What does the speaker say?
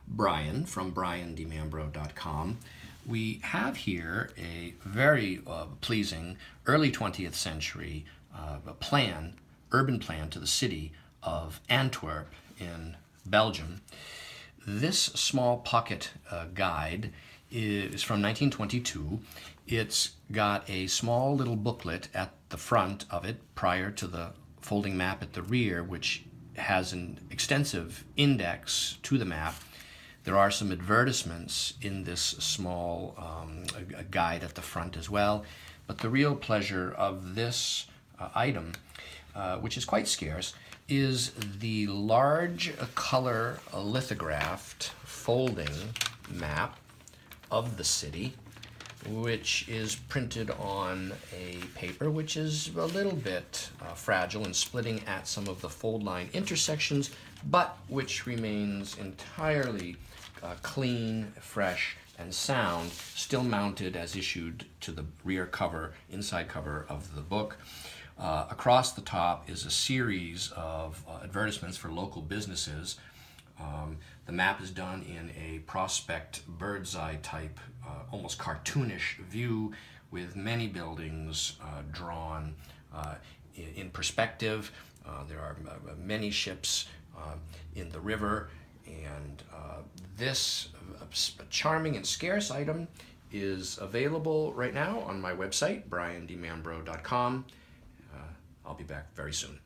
Brian from briandemambro.com. We have here a very pleasing early 20th century urban plan to the city of Antwerp in Belgium. This small pocket guide is from 1922. It's got a small little booklet at the front of it prior to the folding map at the rear, which has an extensive index to the map. There are some advertisements in this small guide at the front as well. But the real pleasure of this item, which is quite scarce, is the large color lithographed folding map of the city, which is printed on a paper which is a little bit fragile and splitting at some of the fold line intersections, but which remains entirely clean, fresh, and sound, still mounted as issued to the rear cover, inside cover of the book. Across the top is a series of advertisements for local businesses. The map is done in a prospect bird's eye type, almost cartoonish view, with many buildings drawn in perspective. There are many ships in the river, and this charming and scarce item is available right now on my website, briandemambro.com. I'll be back very soon.